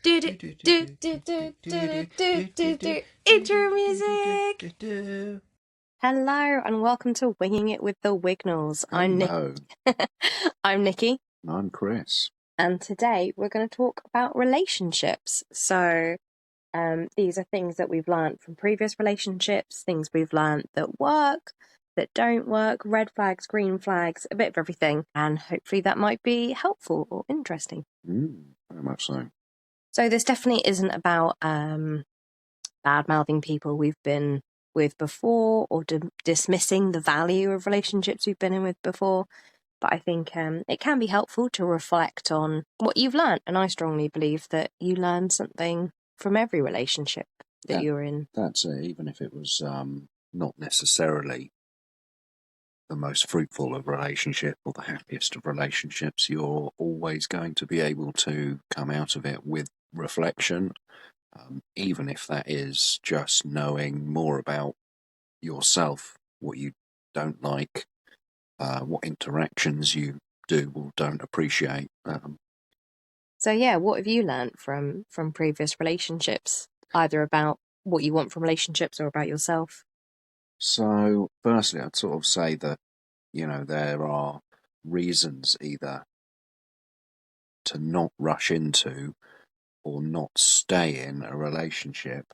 Do do do do do do do do do intro music. Hello and welcome to Winging It with the Wignalls. Hello. I'm Nikki. I'm Chris. And today we're going to talk about relationships. So these are things that we've learned from previous relationships, things we've learned that work, that don't work, red flags, green flags, a bit of everything. And hopefully that might be helpful or interesting. Very much so. So this definitely isn't about bad-mouthing people we've been with before or dismissing the value of relationships we've been in with before. But I think it can be helpful to reflect on what you've learned. And I strongly believe that you learn something from every relationship that you're in. That's it. Even if it was not necessarily the most fruitful of relationship or the happiest of relationships, you're always going to be able to come out of it with reflection, even if that is just knowing more about yourself, what you don't like, what interactions you do or don't appreciate. So yeah, what have you learned from previous relationships, either about what you want from relationships or about yourself? So, firstly, I'd sort of say that, there are reasons either to not rush into or not stay in a relationship.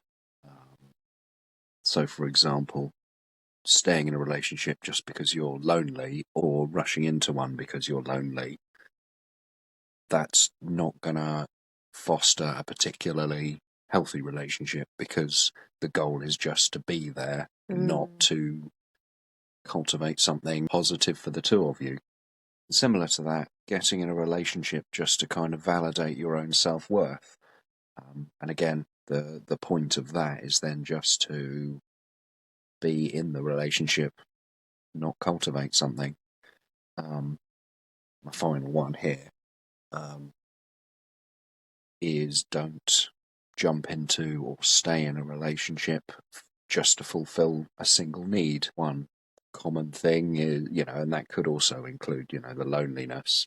So, for example, staying in a relationship just because you're lonely or rushing into one because you're lonely, that's not going to foster a particularly healthy relationship because the goal is just to be there, not to cultivate something positive for the two of you. Similar to that, getting in a relationship just to kind of validate your own self-worth. And again, the point of that is then just to be in the relationship, not cultivate something. My final one here is don't jump into or stay in a relationship just to fulfill a single need. One common thing is, and that could also include, the loneliness.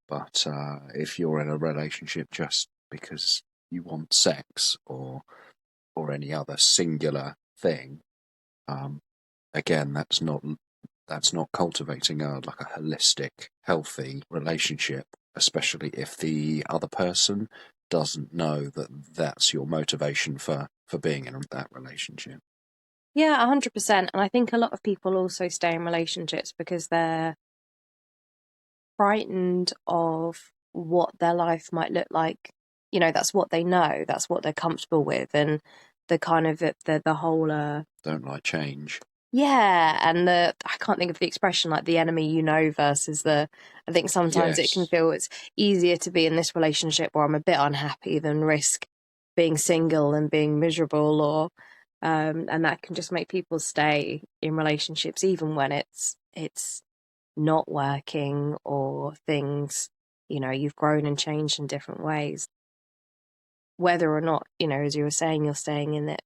But if you're in a relationship just because you want sex or any other singular thing, again, that's not cultivating a holistic, healthy relationship, especially if the other person doesn't know that that's your motivation for being in that relationship. Yeah, 100%. And I think a lot of people also stay in relationships because they're frightened of what their life might look like. That's what they know, that's what they're comfortable with, and the kind of the whole don't like change. Yeah, and I can't think of the expression, like the enemy versus I think sometimes It can feel it's easier to be in this relationship where I'm a bit unhappy than risk being single and being miserable, or and that can just make people stay in relationships even when it's not working or things, you've grown and changed in different ways. Whether or not, as you were saying, you're staying in it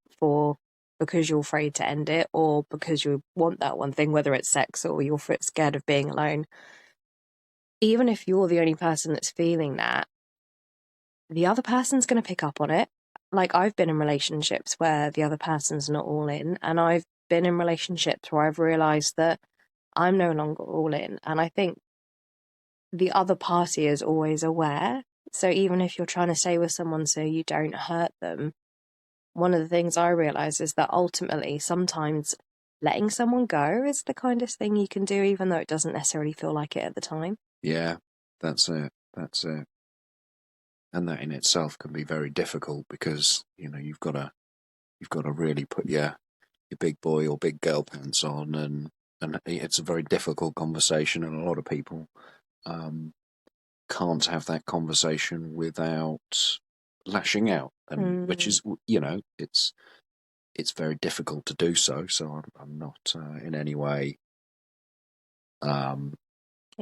because you're afraid to end it or because you want that one thing, whether it's sex or you're scared of being alone. Even if you're the only person that's feeling that, the other person's going to pick up on it. Like, I've been in relationships where the other person's not all in, and I've been in relationships where I've realised that I'm no longer all in. And I think the other party is always aware. So even if you're trying to stay with someone so you don't hurt them, one of the things I realise is that ultimately sometimes letting someone go is the kindest thing you can do, even though it doesn't necessarily feel like it at the time. Yeah, that's it. And that in itself can be very difficult because, you've got to really put your big boy or big girl pants on, and it's a very difficult conversation, and a lot of people can't have that conversation without lashing out, and which is, it's very difficult to do so. So I'm not in any way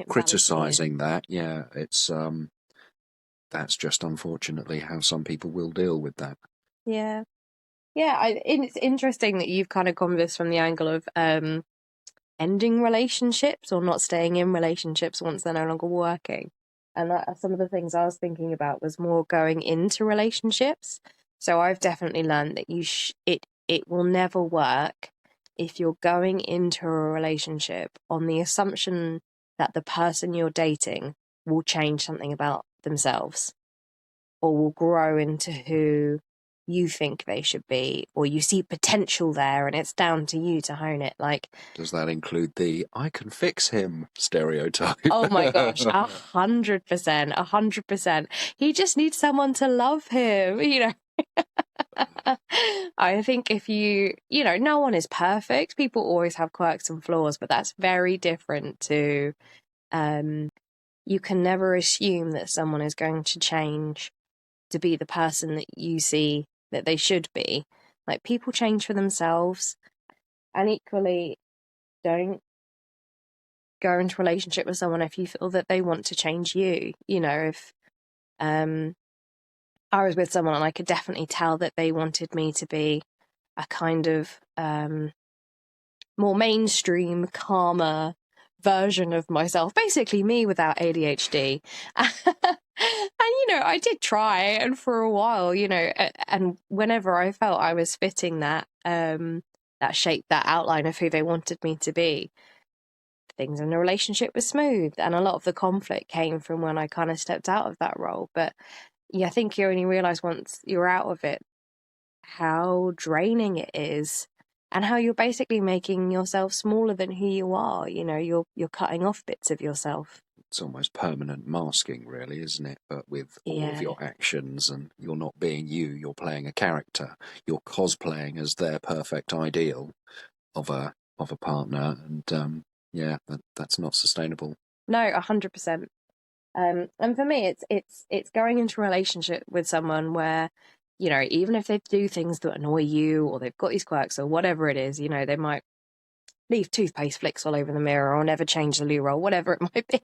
criticizing that. Yeah, it's that's just unfortunately how some people will deal with that. Yeah. It's interesting that you've kind of gone this from the angle of ending relationships or not staying in relationships once they're no longer working. And some of the things I was thinking about was more going into relationships. So I've definitely learned that it will never work if you're going into a relationship on the assumption that the person you're dating will change something about themselves or will grow into who you think they should be, or you see potential there and it's down to you to hone it. Like, does that include the "I can fix him" stereotype? Oh my gosh, 100%, 100%. He just needs someone to love him, you know. I think if no one is perfect. People always have quirks and flaws, but that's very different to, you can never assume that someone is going to change to be the person that you see that they should be. Like, people change for themselves, and equally, don't go into a relationship with someone if you feel that they want to change you. You know, if I was with someone and I could definitely tell that they wanted me to be a kind of more mainstream, calmer version of myself, basically me without ADHD. And I did try, and for a while, and whenever I felt I was fitting that shape, that outline of who they wanted me to be, things in the relationship were smooth, and a lot of the conflict came from when I kind of stepped out of that role. But yeah, I think you only realize once you're out of it how draining it is, and how you're basically making yourself smaller than who you are. You're cutting off bits of yourself. It's almost permanent masking, really, isn't it? But with all of your actions, and you're not being you, you're playing a character. You're cosplaying as their perfect ideal of a partner, and that's not sustainable. No, 100%. And for me, it's going into a relationship with someone where, even if they do things that annoy you, or they've got these quirks or whatever it is, they might leave toothpaste flicks all over the mirror or never change the loo roll, whatever it might be.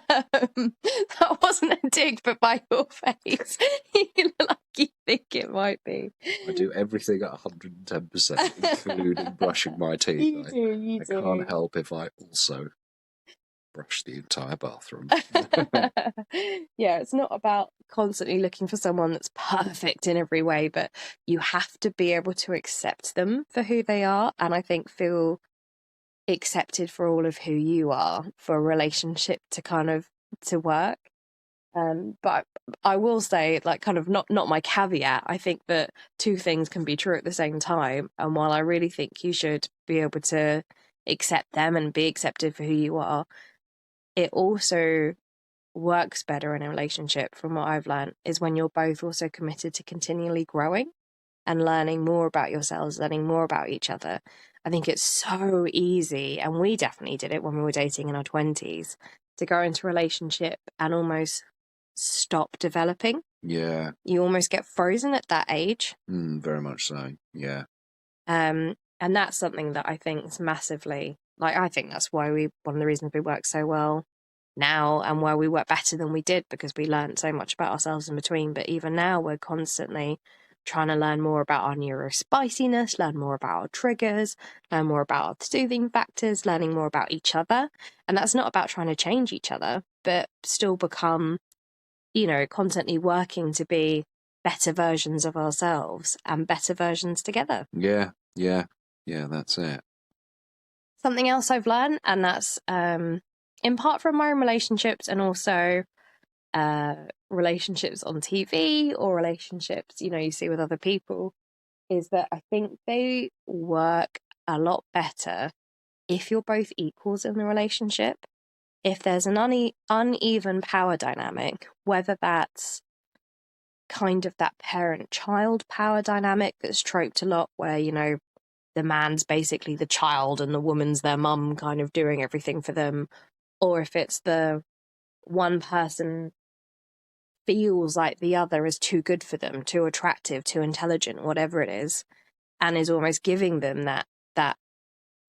That wasn't a dig, but by your face, you look like you think it might be. I do everything at 110%, including brushing my teeth. You do. I can't help if I also brush the entire bathroom. Yeah, it's not about constantly looking for someone that's perfect in every way, but you have to be able to accept them for who they are, and I think feel accepted for all of who you are for a relationship to work. But I will say, like, kind of not my caveat, I think that two things can be true at the same time, and while I really think you should be able to accept them and be accepted for who you are, it also works better in a relationship, from what I've learned, is when you're both also committed to continually growing and learning more about yourselves, learning more about each other. I think it's so easy, and we definitely did it when we were dating in our 20s, to go into a relationship and almost stop developing. Yeah. You almost get frozen at that age. Very much so, yeah. And that's something that I think is massively, I think that's why one of the reasons we work so well now, and why we work better than we did, because we learned so much about ourselves in between. But even now, we're constantly trying to learn more about our neurospiciness, learn more about our triggers, learn more about our soothing factors, learning more about each other. And that's not about trying to change each other, but still become, constantly working to be better versions of ourselves and better versions together. Yeah, that's it. Something else I've learned, and that's in part from my own relationships, and also relationships on TV, or relationships, you see with other people, is that I think they work a lot better if you're both equals in the relationship. If there's an uneven power dynamic, whether that's kind of that parent-child power dynamic that's troped a lot, where, the man's basically the child and the woman's their mum, kind of doing everything for them, or if it's the one person feels like the other is too good for them, too attractive, too intelligent, whatever it is, and is almost giving them that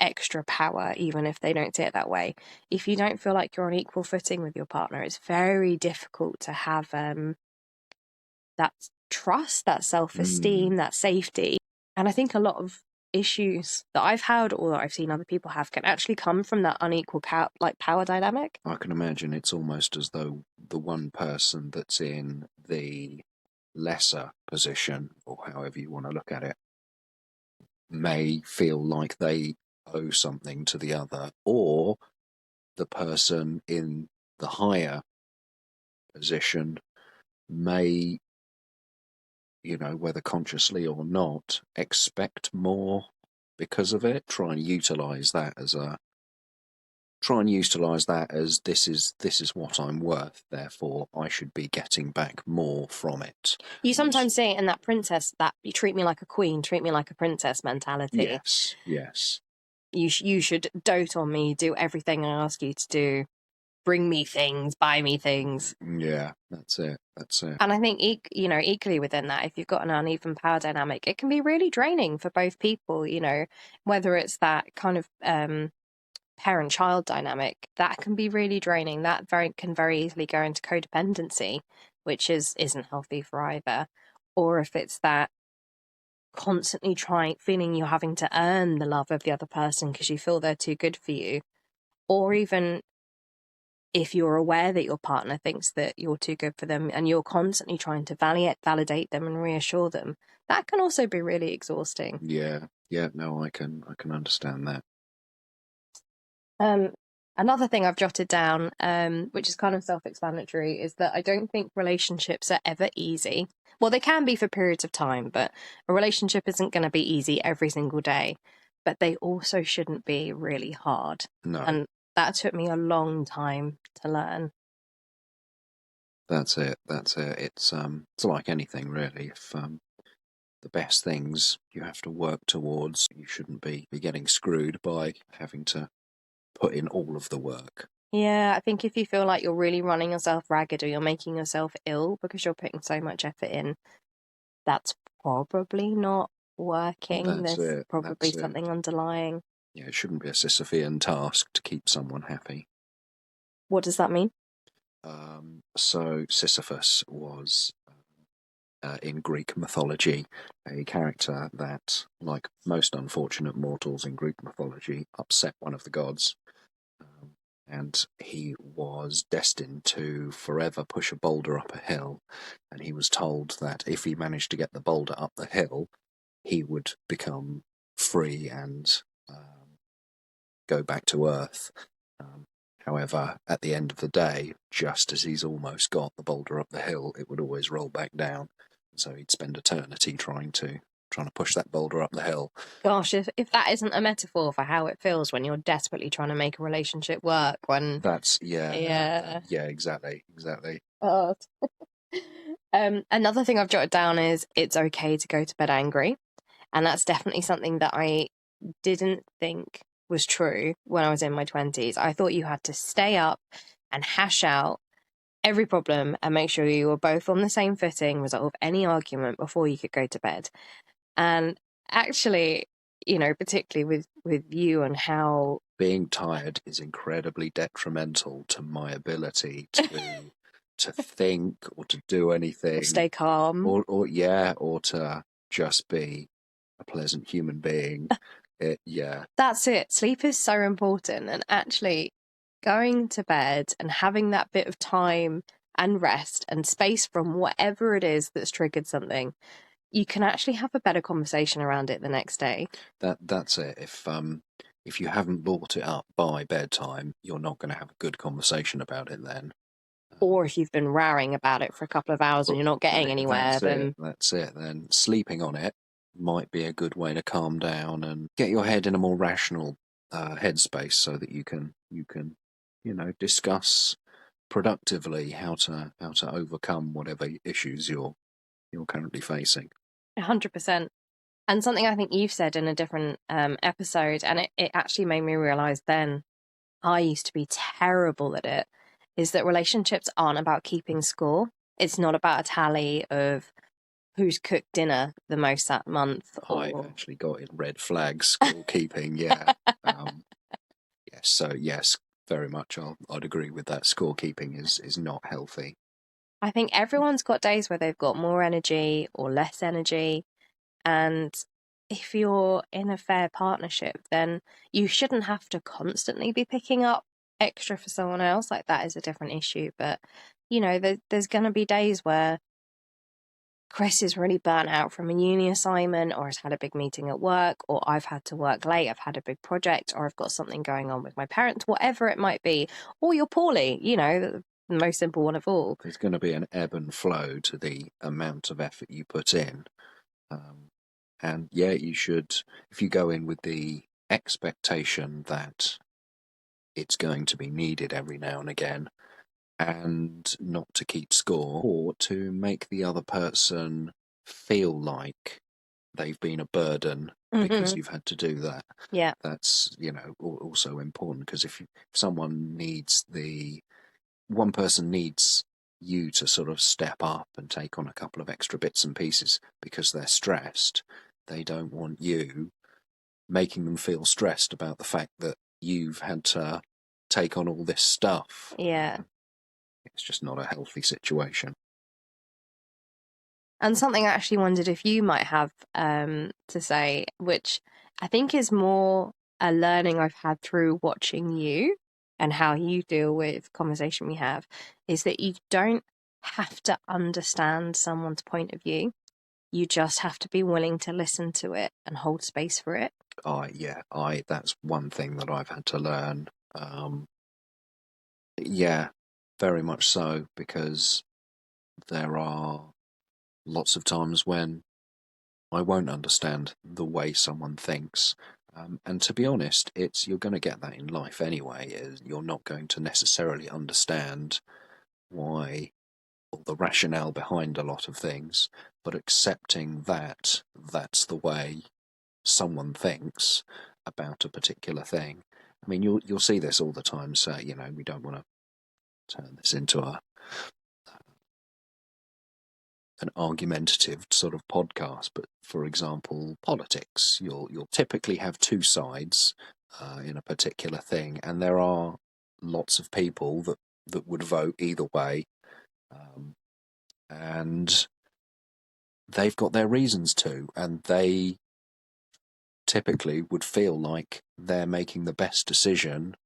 extra power, even if they don't see it that way. If you don't feel like you're on equal footing with your partner, it's very difficult to have that trust, that self-esteem, that safety. And I think a lot of issues that I've had or that I've seen other people have can actually come from that unequal power dynamic. I can imagine it's almost as though the one person that's in the lesser position, or however you want to look at it, may feel like they owe something to the other, or the person in the higher position may, whether consciously or not, expect more because of it. Try and utilize that as this is what I'm worth, therefore I should be getting back more from it. You sometimes see it in that princess, that you treat me like a queen, treat me like a princess mentality. Yes. You should dote on me, do everything I ask you to do, bring me things, buy me things. Yeah, that's it. And I think, equally within that, if you've got an uneven power dynamic, it can be really draining for both people, whether it's that kind of parent-child dynamic, that can be really draining. That can very easily go into codependency, which isn't healthy for either. Or if it's that constantly feeling you're having to earn the love of the other person because you feel they're too good for you, or even if you're aware that your partner thinks that you're too good for them and you're constantly trying to validate them and reassure them, that can also be really exhausting. Yeah, no, I can understand that. Another thing I've jotted down, which is kind of self-explanatory, is that I don't think relationships are ever easy. Well, they can be for periods of time, but a relationship isn't going to be easy every single day. But they also shouldn't be really hard. No. And that took me a long time to learn. That's it. It's like anything, really. If the best things you have to work towards, you shouldn't be getting screwed by having to put in all of the work. Yeah, I think if you feel like you're really running yourself ragged or you're making yourself ill because you're putting so much effort in, that's probably not working. There's probably something underlying. Yeah, it shouldn't be a Sisyphean task to keep someone happy. What does that mean? So Sisyphus was, in Greek mythology, a character that, like most unfortunate mortals in Greek mythology, upset one of the gods. And he was destined to forever push a boulder up a hill, and he was told that if he managed to get the boulder up the hill, he would become free and go back to Earth. However, at the end of the day, just as he's almost got the boulder up the hill, it would always roll back down. So he'd spend eternity trying to push that boulder up the hill. Gosh, if that isn't a metaphor for how it feels when you're desperately trying to make a relationship work, when that's exactly. Oh. Another thing I've jotted down is it's okay to go to bed angry, and that's definitely something that I didn't think was true when I was in my 20s. I thought you had to stay up and hash out every problem and make sure you were both on the same footing, resolve any argument before you could go to bed. And actually, particularly with you and how being tired is incredibly detrimental to my ability to think or to do anything, or stay calm, or to just be a pleasant human being. That's it. Sleep is so important, and actually going to bed and having that bit of time and rest and space from whatever it is that's triggered something, you can actually have a better conversation around it the next day. That's it. If you haven't brought it up by bedtime, you're not going to have a good conversation about it then. Or if you've been rowing about it for a couple of hours and you're not getting anywhere, then that's it. Then sleeping on it might be a good way to calm down and get your head in a more rational headspace, so that you can discuss productively how to overcome whatever issues you're currently facing. 100%. And something I think you've said in a different episode, and it actually made me realise then, I used to be terrible at it, is that relationships aren't about keeping score. It's not about a tally of who's cooked dinner the most that month. I actually got in red flag scorekeeping, yeah. Yes, very much. I'd agree with that. Scorekeeping is not healthy. I think everyone's got days where they've got more energy or less energy, and if you're in a fair partnership, then you shouldn't have to constantly be picking up extra for someone else. Like, that is a different issue. But, you know, there's going to be days where Chris is really burnt out from a uni assignment, or has had a big meeting at work, or I've had to work late, I've had a big project, or I've got something going on with my parents, whatever it might be, or you're poorly, you know, the most simple one of all. There's going to be an ebb and flow to the amount of effort you put in. And yeah, you should, if you go in with the expectation that it's going to be needed every now and again, and not to keep score, or to make the other person feel like they've been a burden because you've had to do that. Yeah. That's, also important, because if one person needs you to sort of step up and take on a couple of extra bits and pieces because they're stressed, they don't want you making them feel stressed about the fact that you've had to take on all this stuff. Yeah. It's just not a healthy situation. And something I actually wondered if you might have to say, which I think is more a learning I've had through watching you and how you deal with conversation we have, is that you don't have to understand someone's point of view. You just have to be willing to listen to it and hold space for it. That's one thing that I've had to learn. Yeah, very much so, because there are lots of times when I won't understand the way someone thinks. And to be honest, you're going to get that in life anyway. You're not going to necessarily understand why, or the rationale behind a lot of things, but accepting that that's the way someone thinks about a particular thing. I mean, you'll see this all the time. So, we don't want to turn this into an argumentative sort of podcast, but for example, politics, you'll typically have two sides in a particular thing, and there are lots of people that would vote either way, and they've got their reasons too, and they typically would feel like they're making the best decision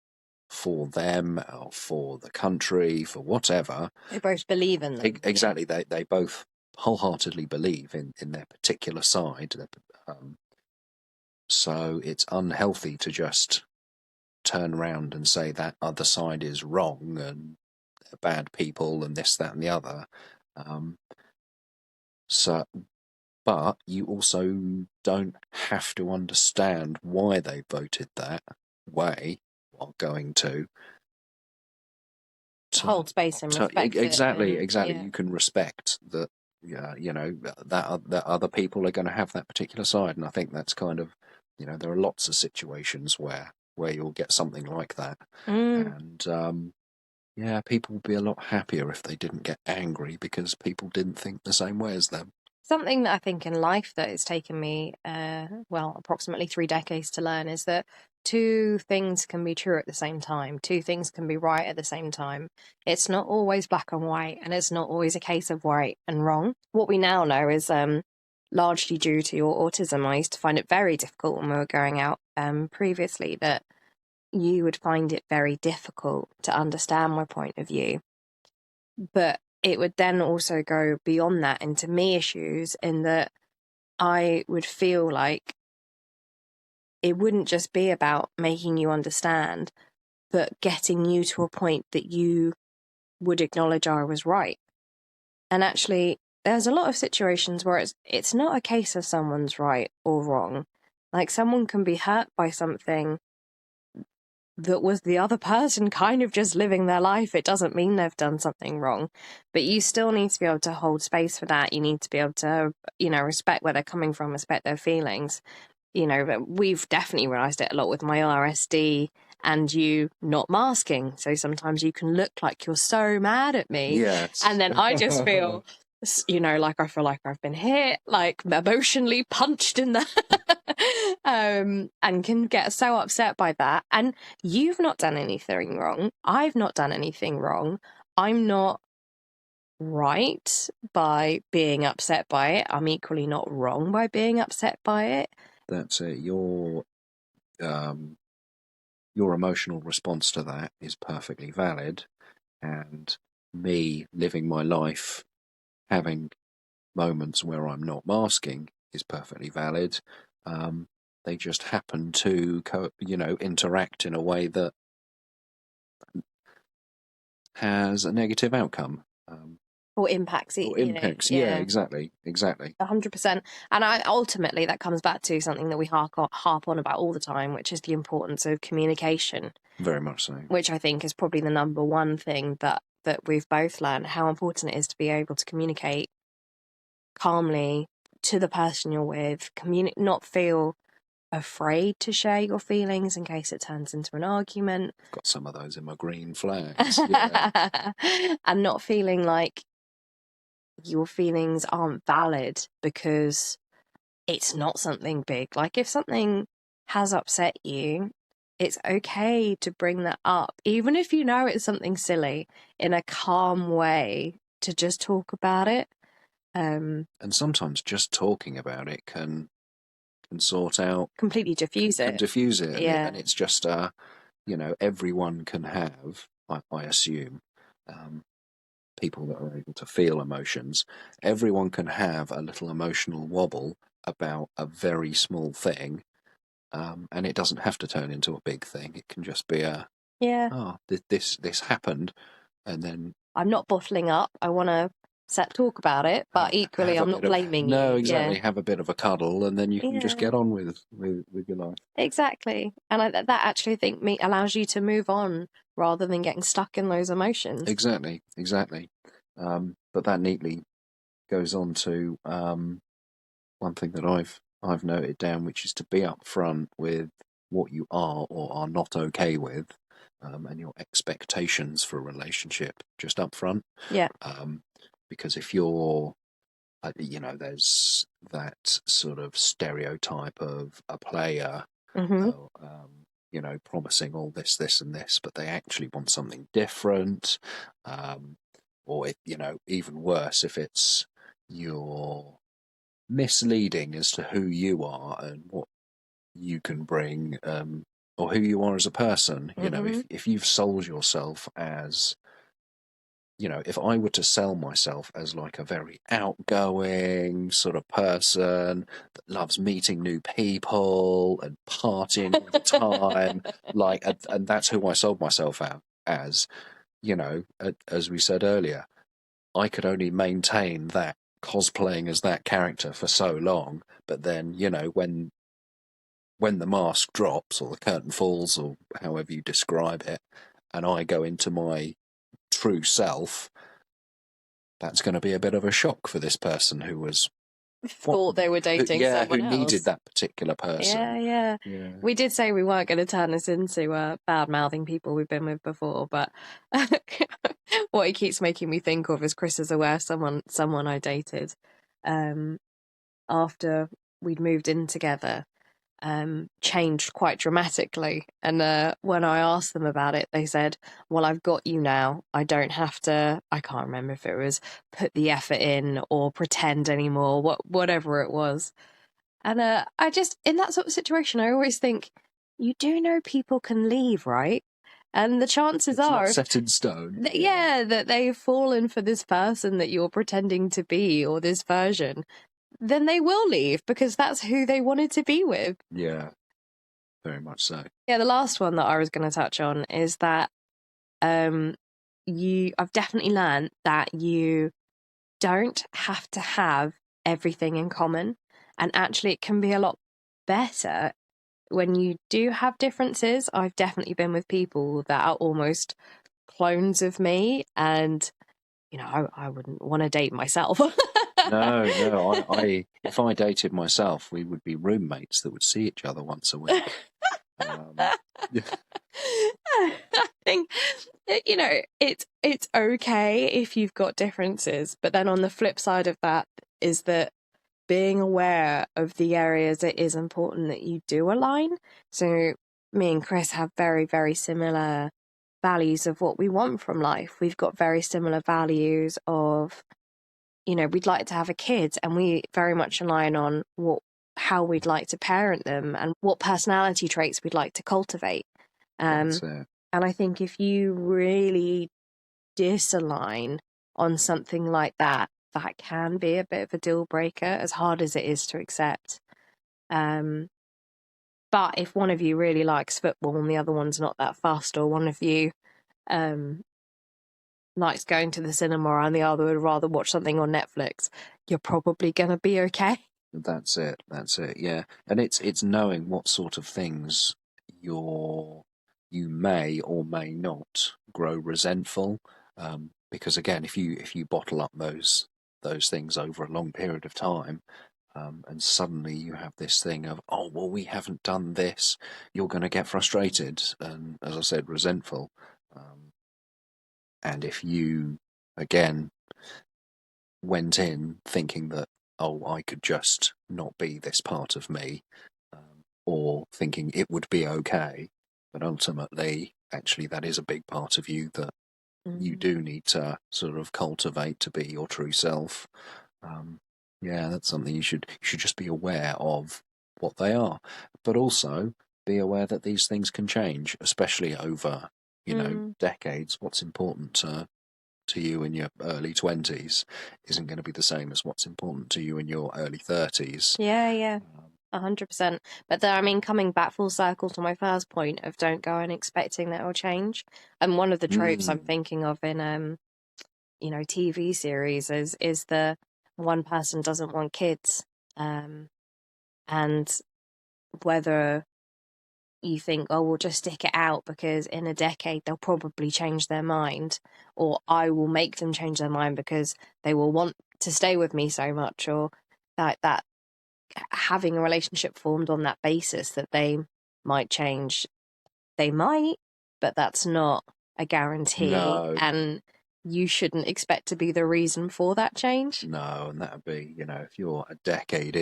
for them or for the country, for whatever. They both believe in them. Exactly. They both wholeheartedly believe in their particular side. So it's unhealthy to just turn around and say that other side is wrong and they're bad people and this, that, and the other. But you also don't have to understand why they voted that way while going to hold space and respect exactly. Yeah. You can respect that. That other people are going to have that particular side, and I think that's kind of, there are lots of situations where you'll get something like that, and people would be a lot happier if they didn't get angry because people didn't think the same way as them. Something that I think in life that it's taken me, approximately 3 decades to learn, is that two things can be true at the same time. Two things can be right at the same time. It's not always black and white, and it's not always a case of right and wrong. What we now know is largely due to your autism. I used to find it very difficult when we were going out previously, that you would find it very difficult to understand my point of view. But it would then also go beyond that into me issues, in that I would feel like it wouldn't just be about making you understand, but getting you to a point that you would acknowledge I was right. And actually, there's a lot of situations where it's not a case of someone's right or wrong. Like, someone can be hurt by something that was the other person kind of just living their life. It doesn't mean they've done something wrong, but you still need to be able to hold space for that. You need to be able to, respect where they're coming from, respect their feelings. But we've definitely realised it a lot with my RSD and you not masking. So sometimes you can look like you're so mad at me. Yes. And then I just feel, like I feel like I've been hit, like emotionally punched in the and can get so upset by that. And you've not done anything wrong. I've not done anything wrong. I'm not right by being upset by it. I'm equally not wrong by being upset by it. That's it. Your emotional response to that is perfectly valid, and me living my life having moments where I'm not masking is perfectly valid. They just happen to interact in a way that has a negative outcome. Or impacts it. Or impacts, yeah, exactly. 100%. And ultimately that comes back to something that we harp on about all the time, which is the importance of communication. Very much so. Which I think is probably the number one thing that we've both learned, how important it is to be able to communicate calmly to the person you're with, not feel afraid to share your feelings in case it turns into an argument. I've got some of those in my green flags. Yeah. And not feeling like your feelings aren't valid because it's not something big. Like if something has upset you, it's okay to bring that up, even if you know it's something silly, in a calm way, to just talk about it. And sometimes just talking about it can sort out, completely diffuse it. Yeah. And it's just everyone can have, I assume, people that are able to feel emotions, everyone can have a little emotional wobble about a very small thing, and it doesn't have to turn into a big thing. It can just be this happened, and then I'm not bottling up. I want to talk about it, but equally I'm not blaming you. No, exactly. Have a bit of a cuddle, and then you can just get on with your life. Exactly. And that actually, I think, allows you to move on rather than getting stuck in those emotions. Exactly. But that neatly goes on to one thing that I've noted down, which is to be upfront with what you are or are not okay with, and your expectations for a relationship just upfront. Yeah. Because if you're, there's that sort of stereotype of a player, promising all this, and this, but they actually want something different. Or if, even worse, if it's you're misleading as to who you are and what you can bring, or who you are as a person. If you've sold yourself as, if I were to sell myself as like a very outgoing sort of person that loves meeting new people and partying all the time, and that's who I sold myself out as, as we said earlier, I could only maintain that cosplaying as that character for so long, but then when the mask drops or the curtain falls or however you describe it, and I go into my true self, that's going to be a bit of a shock for this person who was thought they were dating someone else. Who needed that particular person. Yeah. We did say we weren't going to turn this into bad-mouthing people we've been with before, but what it keeps making me think of is Chris is aware someone I dated after we'd moved in together changed quite dramatically. And when I asked them about it, they said, well, I've got you now. I don't have to, I can't remember if it was put the effort in or pretend anymore, whatever it was. And I just, in that sort of situation, I always think, you do know people can leave, right? And the chances are not set in stone. That they've fallen for this person that you're pretending to be, or this version, then they will leave because that's who they wanted to be with. Yeah, very much so. Yeah, the last one that I was going to touch on is that I've definitely learned that you don't have to have everything in common, and actually it can be a lot better when you do have differences. I've definitely been with people that are almost clones of me, and I wouldn't want to date myself. No, I if I dated myself, we would be roommates that would see each other once a week. I think it's okay if you've got differences, but then on the flip side of that is that being aware of the areas it is important that you do align. So me and Chris have very, very similar values of what we want from life. We've got very similar values of, we'd like to have a kid, and we very much align on what how we'd like to parent them and what personality traits we'd like to cultivate. That's it. And I think if you really disalign on something like that, that can be a bit of a deal breaker, as hard as it is to accept. But if one of you really likes football and the other one's not that fussed, or one of you likes going to the cinema and the other would rather watch something on Netflix, you're probably going to be okay. That's it. Yeah, and it's knowing what sort of things you may or may not grow resentful. Because again, if you bottle up those things over a long period of time, and suddenly you have this thing of, oh well, we haven't done this, you're going to get frustrated and, as I said, resentful. And if you again went in thinking that, oh, I could just not be this part of me, or thinking it would be okay, but ultimately, actually, that is a big part of you that you do need to sort of cultivate to be your true self. Yeah, that's something you should just be aware of what they are, but also be aware that these things can change, especially over decades. What's important to you in your early 20s isn't going to be the same as what's important to you in your early 30s. Yeah, 100%. But then, I mean, coming back full circle to my first point of don't go in expecting that it'll change. And one of the tropes I'm thinking of in, TV series is the one person doesn't want kids. And whether you think, oh, we'll just stick it out because in a decade they'll probably change their mind, or I will make them change their mind because they will want to stay with me so much, or that having a relationship formed on that basis that they might change. They might, but that's not a guarantee. No. And you shouldn't expect to be the reason for that change. No, and that would be, if you're a decade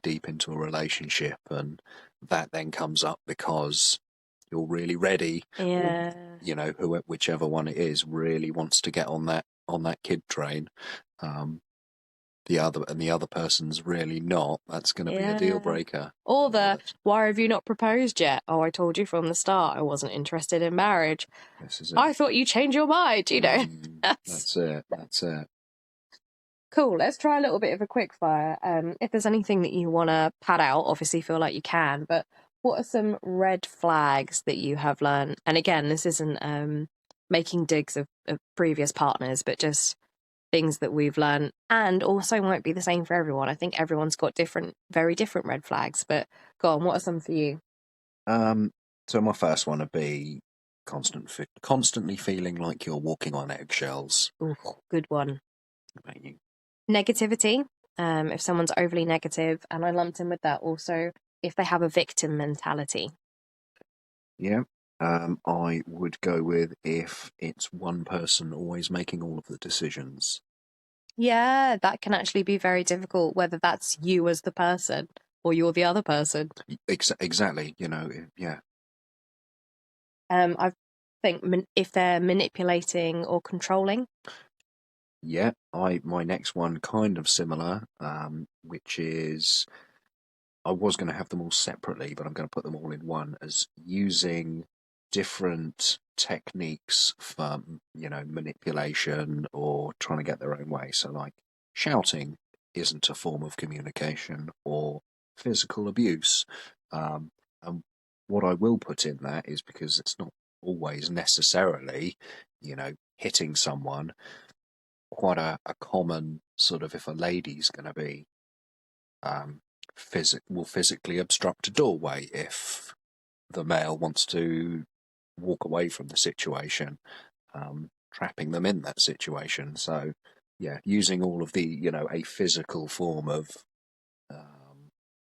deep into a relationship and that then comes up because you're really ready, Yeah. or, whichever one it is really wants to get on that kid train, the other person's really not, that's going to be a deal breaker. Or why have you not proposed yet? Oh, I told you from the start I wasn't interested in marriage. This is it. I thought you changed your mind, That's it. Cool, let's try a little bit of a quick fire. If there's anything that you want to pad out, obviously feel like you can, but what are some red flags that you have learned? And again, this isn't making digs of previous partners, but just things that we've learned, and also might be the same for everyone. I think everyone's got very different red flags, but go on, what are some for you? So my first one would be constantly feeling like you're walking on eggshells. Ooh, good one. Negativity. If someone's overly negative, and I lumped in with that also if they have a victim mentality. Yeah. I would go with if it's one person always making all of the decisions. Yeah, that can actually be very difficult, whether that's you as the person or you're the other person. Exactly, yeah. I think if they're manipulating or controlling. Yeah, my next one kind of similar, which is I was going to have them all separately, but I'm going to put them all in one, as using different techniques for, manipulation or trying to get their own way. So like shouting isn't a form of communication, or physical abuse. And what I will put in that is, because it's not always necessarily, hitting someone, quite a common sort of, if a lady's going to be will physically obstruct a doorway if the male wants to walk away from the situation, trapping them in that situation. So yeah, using all of the, a physical form of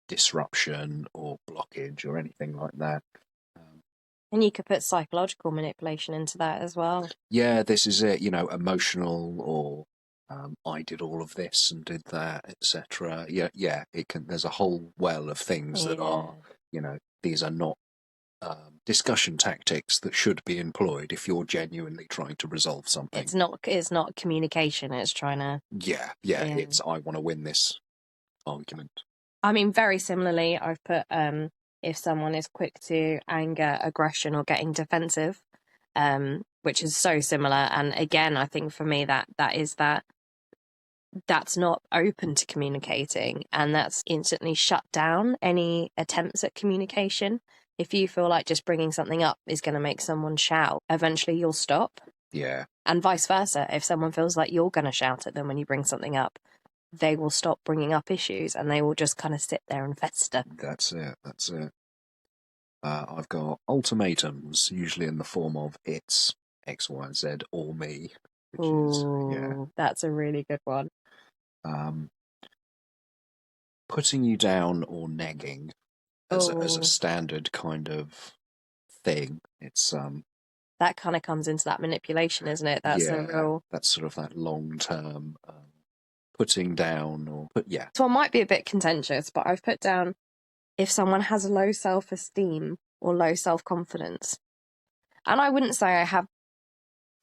disruption or blockage or anything like that. And you could put psychological manipulation into that as well. Yeah, this is it, emotional, or I did all of this and did that, etc. Yeah, it can. There's a whole well of things that are, these are not discussion tactics that should be employed if you're genuinely trying to resolve something. It's not communication. It's trying to. Yeah. It's I want to win this argument. I mean, very similarly, I've put if someone is quick to anger, aggression, or getting defensive, which is so similar. And again, I think for me that's not open to communicating, and that's instantly shut down any attempts at communication. If you feel like just bringing something up is going to make someone shout, eventually you'll stop. Yeah. And vice versa. If someone feels like you're going to shout at them when you bring something up, they will stop bringing up issues and they will just kind of sit there and fester. That's it. I've got ultimatums, usually in the form of it's X, Y, and Z or me. That's a really good one. Putting you down or negging as a standard kind of thing. It's that kind of comes into that manipulation, isn't it? That's that's sort of that long term putting down or So I might be a bit contentious, but I've put down if someone has low self-esteem or low self-confidence. And I wouldn't say I have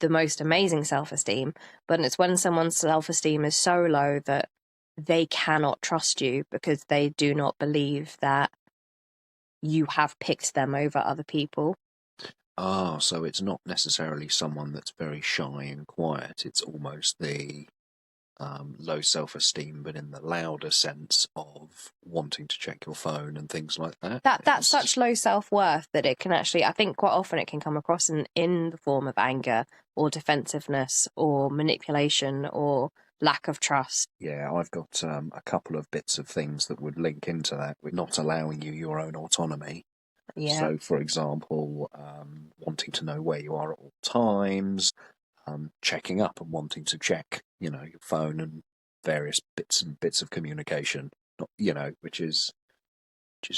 the most amazing self-esteem, but it's when someone's self-esteem is so low that they cannot trust you because they do not believe that you have picked them over other people. So it's not necessarily someone that's very shy and quiet. It's almost the low self-esteem, but in the louder sense of wanting to check your phone and things like that. That's such low self-worth that it can actually, I think quite often it can come across in the form of anger or defensiveness or manipulation or lack of trust. Yeah, I've got a couple of bits of things that would link into that with not allowing you your own autonomy. Yeah. So, for example, wanting to know where you are at all times, checking up and wanting to check, your phone and various bits of communication, which is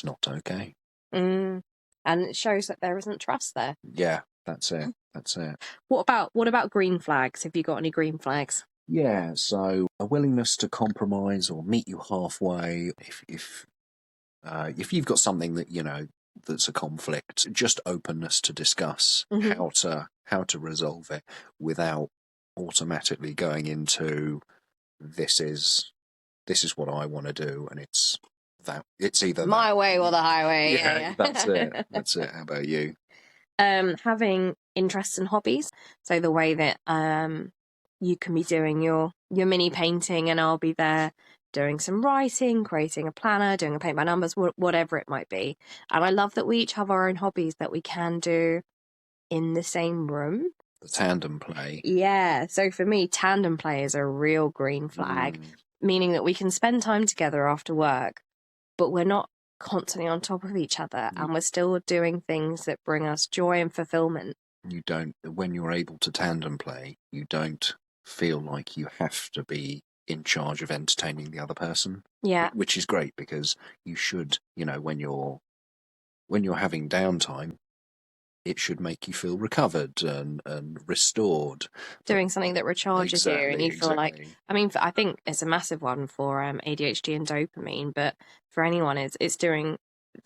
not okay. And it shows that there isn't trust there. Yeah, that's it. What about green flags? Have you got any green flags? Yeah, so a willingness to compromise or meet you halfway. If you've got something that that's a conflict, just openness to discuss how to resolve it without automatically going into this is what I want to do, and it's either my way or the highway. Yeah. That's it. How about you? Having interests and hobbies. So the way that you can be doing your mini painting and I'll be there doing some writing, creating a planner, doing a paint by numbers, whatever it might be. And I love that we each have our own hobbies that we can do in the same room. The tandem play. Yeah. So for me, tandem play is a real green flag, meaning that we can spend time together after work, but we're not constantly on top of each other and we're still doing things that bring us joy and fulfillment. When you're able to tandem play, you don't feel like you have to be in charge of entertaining the other person. Yeah. Which is great because you should, when you're having downtime, it should make you feel recovered and restored. Doing something that recharges you and you feel like, I think it's a massive one for ADHD and dopamine, but for anyone it's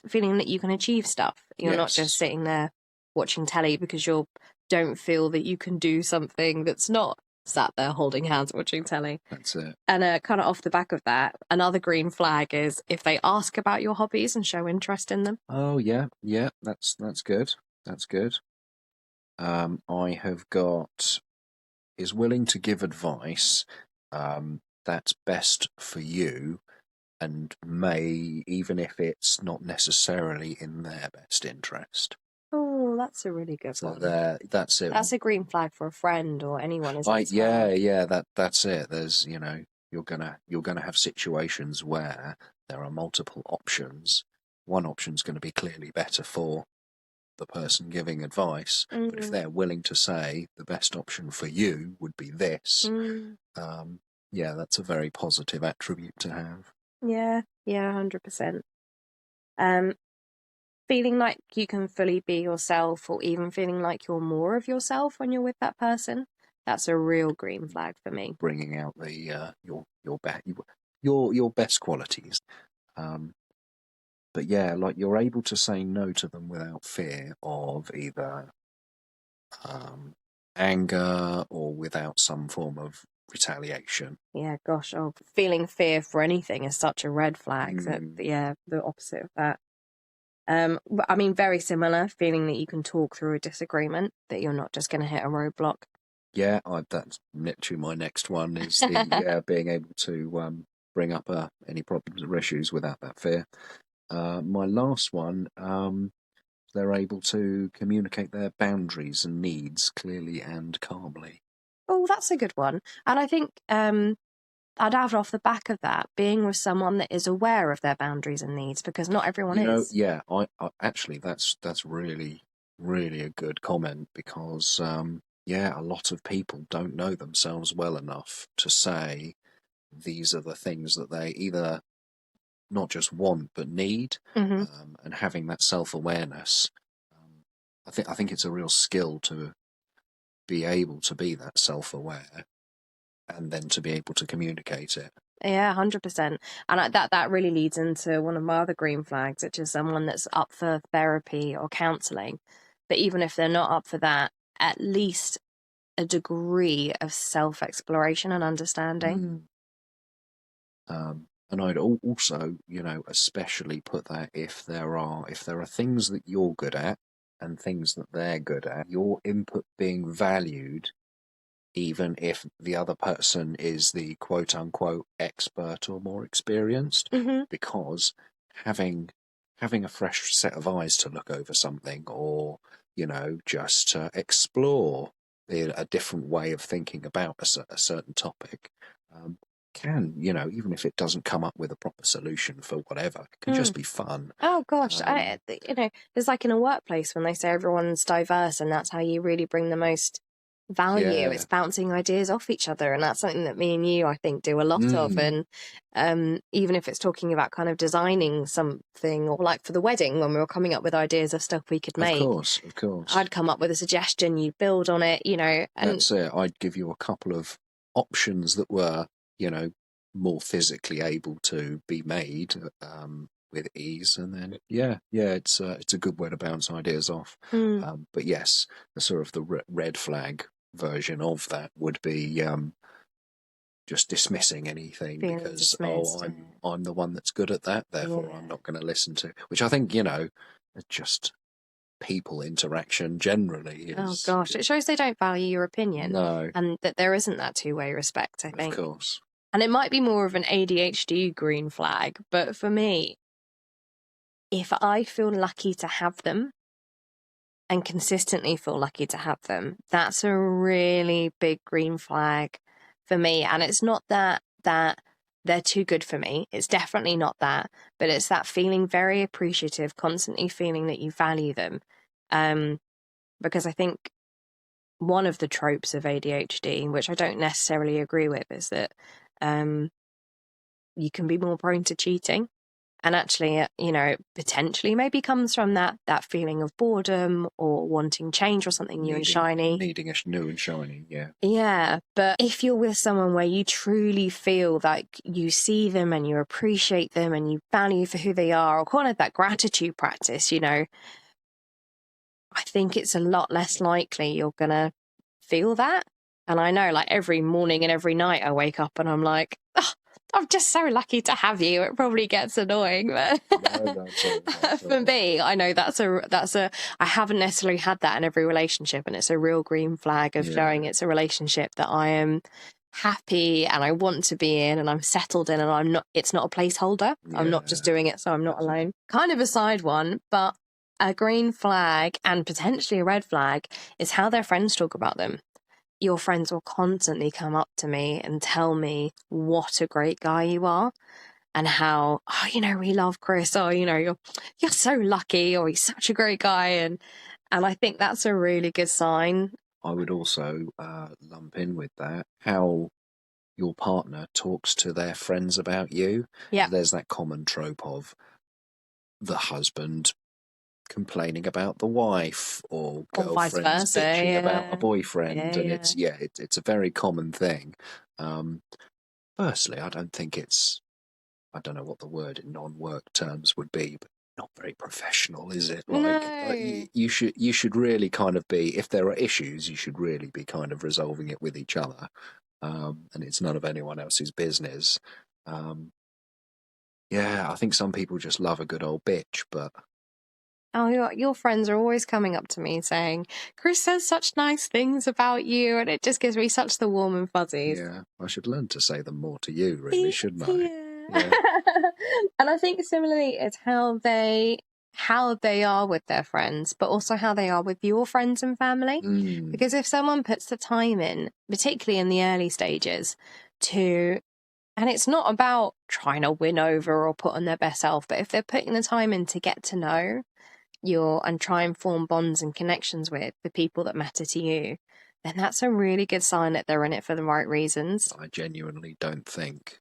feeling that you can achieve stuff. You're not just sitting there watching telly because you don't feel that you can do something that's not sat there holding hands watching telly. That's it. And kind of off the back of that, another green flag is if they ask about your hobbies and show interest in them. Oh yeah, that's good. That's good. I have got is willing to give advice that's best for you and may, even if it's not necessarily in their best interest. Oh, that's a really good one. That's it. That's a green flag for a friend or anyone, isn't it? Yeah, that's it. There's, you're gonna have situations where there are multiple options. One option's going to be clearly better for the person giving advice, but if they're willing to say the best option for you would be this, that's a very positive attribute to have. Yeah, 100%. Feeling like you can fully be yourself, or even feeling like you're more of yourself when you're with that person, that's a real green flag for me. Bringing out the your best qualities. But yeah, like you're able to say no to them without fear of either anger or without some form of retaliation. Yeah, gosh, feeling fear for anything is such a red flag. Yeah, the opposite of that. I mean, very similar, feeling that you can talk through a disagreement, that you're not just going to hit a roadblock. Yeah, that's literally my next one, is the being able to bring up any problems or issues without that fear. My last one, they're able to communicate their boundaries and needs clearly and calmly. Oh, that's a good one. And I think I'd add off the back of that, being with someone that is aware of their boundaries and needs, because not everyone is. Yeah, I actually that's really, really a good comment, because a lot of people don't know themselves well enough to say these are the things that they either not just want but need. And having that self-awareness, I think it's a real skill to be able to be that self-aware and then to be able to communicate it. Yeah, 100%. And that really leads into one of my other green flags, which is someone that's up for therapy or counselling. But even if they're not up for that, at least a degree of self-exploration and understanding. And I'd also, especially put that if there are things that you're good at and things that they're good at, your input being valued, even if the other person is the quote unquote expert or more experienced, because having a fresh set of eyes to look over something, or just to explore a different way of thinking about a certain topic, can, even if it doesn't come up with a proper solution for whatever, it can just be fun. Oh gosh, there's like in a workplace when they say everyone's diverse and that's how you really bring the most value. It's bouncing ideas off each other, and that's something that me and you, I think, do a lot of. And even if it's talking about kind of designing something, or like for the wedding when we were coming up with ideas of stuff we could make. Of course. I'd come up with a suggestion, you'd build on it, and that's it. I'd give you a couple of options that were, more physically able to be made with ease, and then it's a good way to bounce ideas off. But yes, the sort of the red flag version of that would be just dismissing anything, because I'm the one that's good at that, therefore I'm not going to listen to, which I think just people interaction generally is, oh gosh, it shows they don't value your opinion. No. And that there isn't that two-way respect, I think. Of course. And it might be more of an ADHD green flag, but for me, if I feel lucky to have them and consistently feel lucky to have them, that's a really big green flag for me. And it's not that they're too good for me. It's definitely not that, but it's that feeling very appreciative, constantly feeling that you value them. Because I think one of the tropes of ADHD, which I don't necessarily agree with, is that you can be more prone to cheating. And actually, potentially maybe comes from that feeling of boredom or wanting change or something new and shiny. Needing a new and shiny, yeah. Yeah, but if you're with someone where you truly feel like you see them and you appreciate them and you value for who they are, or kind of that gratitude practice, I think it's a lot less likely you're going to feel that. And I know, like, every morning and every night I wake up and I'm like, oh, I'm just so lucky to have you. It probably gets annoying, but for me, I know that's a I haven't necessarily had that in every relationship, and it's a real green flag of showing it's a relationship that I am happy and I want to be in and I'm settled in, and it's not a placeholder. I'm not just doing it so I'm not alone. Kind of a side one, but a green flag and potentially a red flag is how their friends talk about them. Your friends will constantly come up to me and tell me what a great guy you are, and how, we love Chris, or, you're so lucky, or he's such a great guy. And I think that's a really good sign. I would also lump in with that how your partner talks to their friends about you. Yeah. There's that common trope of the husband complaining about the wife, or girlfriends bitching about a boyfriend, and it's a very common thing. Firstly, I don't think I don't know what the word in non-work terms would be, but not very professional, is it? Like, you should really kind of be, if there are issues, you should really be kind of resolving it with each other. and it's none of anyone else's business. Yeah, I think some people just love a good old bitch, but... Oh, your friends are always coming up to me saying, Chris says such nice things about you, and it just gives me such the warm and fuzzies. Yeah, I should learn to say them more to you, really, shouldn't I? Yeah. And I think similarly, it's how they are with their friends, but also how they are with your friends and family. Because if someone puts the time in, particularly in the early stages, and it's not about trying to win over or put on their best self, but if they're putting the time in to get to know and try and form bonds and connections with the people that matter to you, then that's a really good sign that they're in it for the right reasons. I genuinely don't think,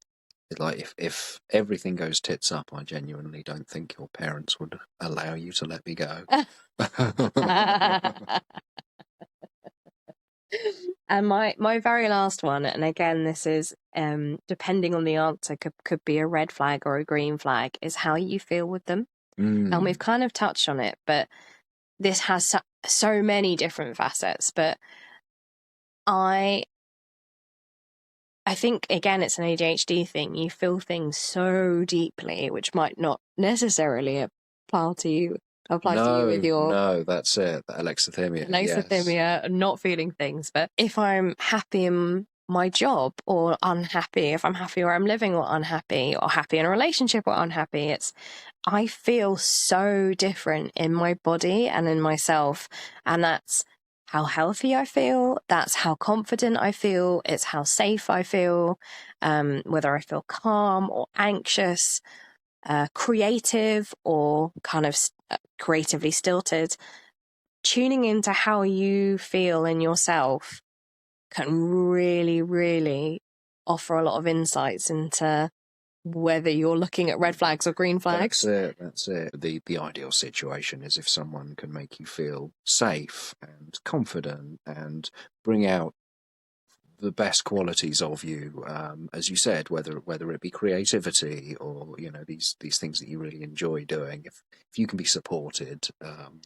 like, if everything goes tits up, I genuinely don't think your parents would allow you to let me go. And my very last one, and again, this is depending on the answer, could be a red flag or a green flag, is how you feel with them. And we've kind of touched on it, but this has so many different facets. But I think, again, it's an ADHD thing. You feel things so deeply, which might not necessarily apply to you with your... No, that's it. Alexithymia. Yes. Not feeling things. But if I'm happy in my job or unhappy, if I'm happy where I'm living or unhappy, or happy in a relationship or unhappy, I feel so different in my body and in myself. And that's how healthy I feel. That's how confident I feel. It's how safe I feel. Whether I feel calm or anxious, creative or kind of creatively stilted. Tuning into how you feel in yourself can really, really offer a lot of insights into whether you're looking at red flags or green flags. That's it. The ideal situation is if someone can make you feel safe and confident and bring out the best qualities of you, as you said, whether it be creativity or, you know, these things that you really enjoy doing. If you can be supported.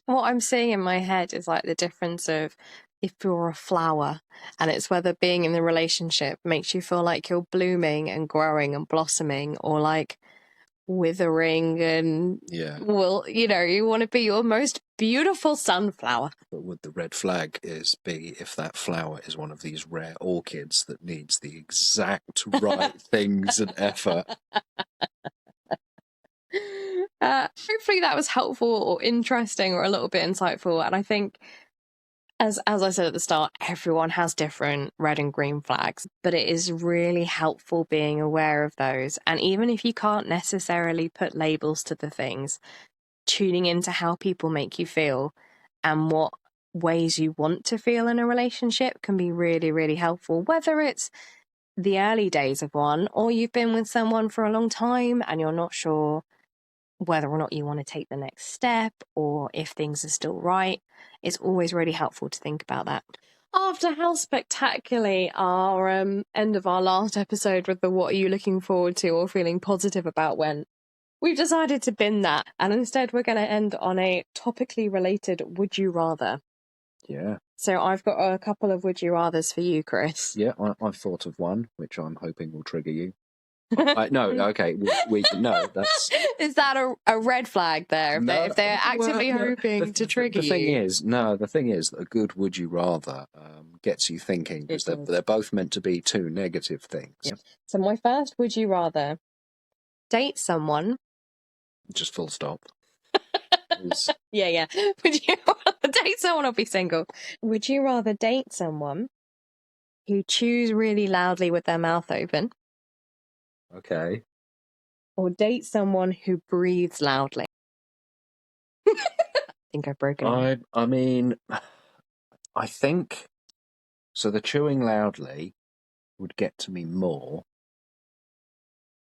What I'm seeing in my head is like the difference of if you're a flower, and it's whether being in the relationship makes you feel like you're blooming and growing and blossoming, or like withering and you want to be your most beautiful sunflower. But would the red flag be if that flower is one of these rare orchids that needs the exact right things and effort? Hopefully that was helpful or interesting or a little bit insightful. And I think, as I said at the start, everyone has different red and green flags, but it is really helpful being aware of those. And even if you can't necessarily put labels to the things, tuning into how people make you feel and what ways you want to feel in a relationship can be really, really helpful, whether it's the early days of one or you've been with someone for a long time and you're not sure whether or not you want to take the next step or if things are still right. It's always really helpful to think about that. After how spectacularly our end of our last episode with the what are you looking forward to or feeling positive about went, we've decided to bin that, and instead we're going to end on a topically related would you rather. Yeah. So I've got a couple of would you rathers for you, Chris. Yeah, I've thought of one, which I'm hoping will trigger you. No, okay, no, that's... Is that a red flag there? If they're actively hoping to trigger you? The thing is, a good would you rather gets you thinking, because they're both meant to be two negative things. Yeah. So my first would you rather: date someone. Just full stop. Yeah. Would you rather date someone or be single? Would you rather date someone who chews really loudly with their mouth open? Okay. Or date someone who breathes loudly? I think I've broken it. I mean, I think... So the chewing loudly would get to me more,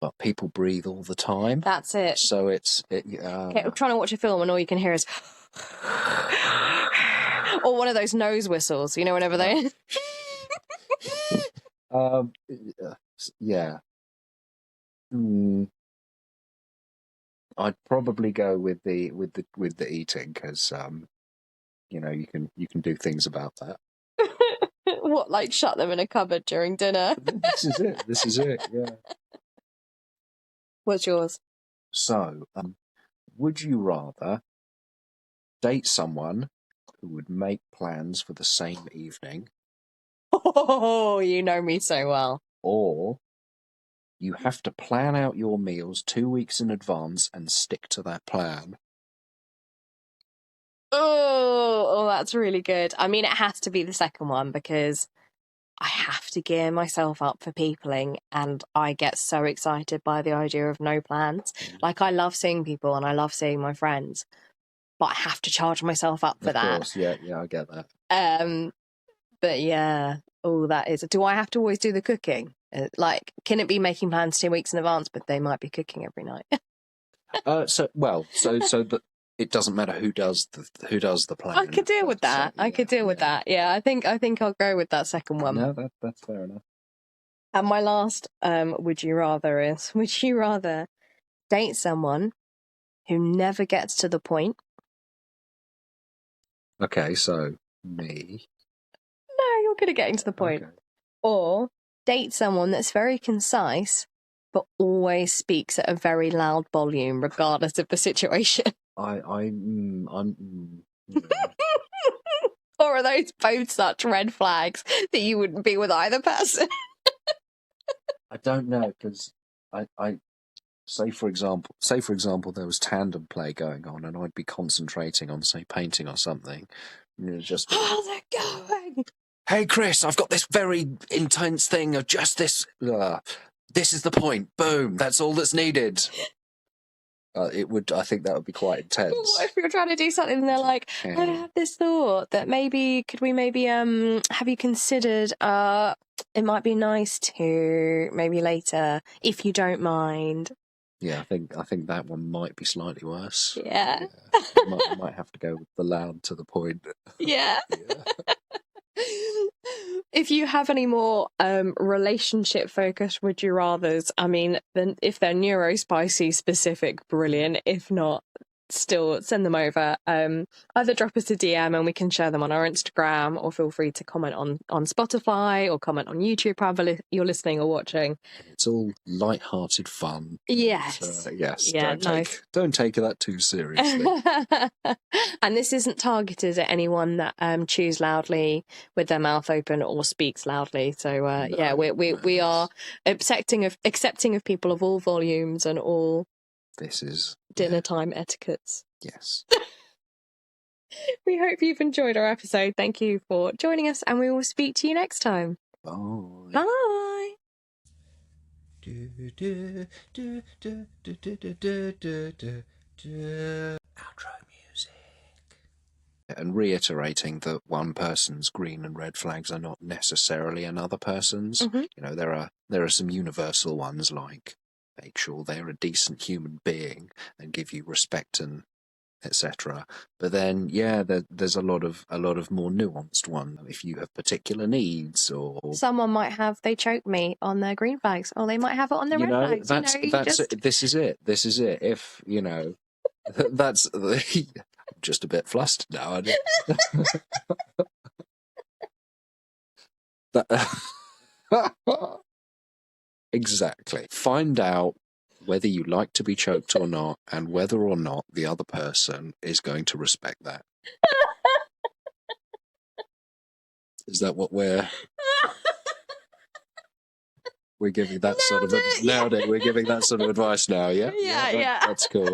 but people breathe all the time. That's it. So okay, I'm trying to watch a film and all you can hear is... or one of those nose whistles, you know, whenever they... yeah. I'd probably go with the eating, because you know, you can do things about that. What, like shut them in a cupboard during dinner? This is it, yeah. What's yours? So, would you rather date someone who would make plans for the same evening? Oh, you know me so well. Or you have to plan out your meals 2 weeks in advance and stick to that plan? Oh, that's really good. I mean, it has to be the second one because I have to gear myself up for peopling, and I get so excited by the idea of no plans. Like, I love seeing people and I love seeing my friends, but I have to charge myself up for that. Of course, yeah, I get that. But yeah, that is. Do I have to always do the cooking? Like, can it be making plans 2 weeks in advance, but they might be cooking every night? So that it doesn't matter who does the plan. I could deal with that. I could deal with that. Yeah, I think I'll go with that second one. No, that's fair enough. And my last would you rather is: would you rather date someone who never gets to the point? Okay, so me. No, you're good at getting to the point. Okay. Or date someone that's very concise but always speaks at a very loud volume, regardless of the situation. I'm. Or are those both such red flags that you wouldn't be with either person? I don't know, because I say for example there was tandem play going on and I'd be concentrating on, say, painting or something. Just how's it going? Hey Chris, I've got this very intense thing of just this. This is the point. Boom. That's all that's needed. I think that would be quite intense. What if you're trying to do something and they're like, I have this thought that could we have you considered, it might be nice to maybe later, if you don't mind. Yeah, I think that one might be slightly worse. Yeah. might have to go with the loud to the point. Yeah. If you have any more relationship focused would you rathers, I mean, then if they're Neurospicy specific, brilliant. If not, still send them over. Either drop us a DM and we can share them on our Instagram, or feel free to comment on Spotify or comment on YouTube, however you're listening or watching. It's all light-hearted fun. Yes. Yes. Yeah, don't take that too seriously. And this isn't targeted at anyone that chews loudly with their mouth open or speaks loudly. So we are accepting of people of all volumes and all. This is dinner time etiquettes. Yes. We hope you've enjoyed our episode. Thank you for joining us, and we will speak to you next time. Bye. Bye. Outro music. And reiterating that one person's green and red flags are not necessarily another person's. Mm-hmm. There are some universal ones, like make sure they're a decent human being and give you respect and etc. But then, there's a lot of more nuanced ones. If you have particular needs, or someone might have they choke me on their green flags, or they might have it on their red flags. This is it. If that's I'm just a bit flustered now. Exactly. Find out whether you like to be choked or not, and whether or not the other person is going to respect that. Is that what we're giving that sort of nowadays? We're giving that sort of advice now, yeah? Yeah. That's cool.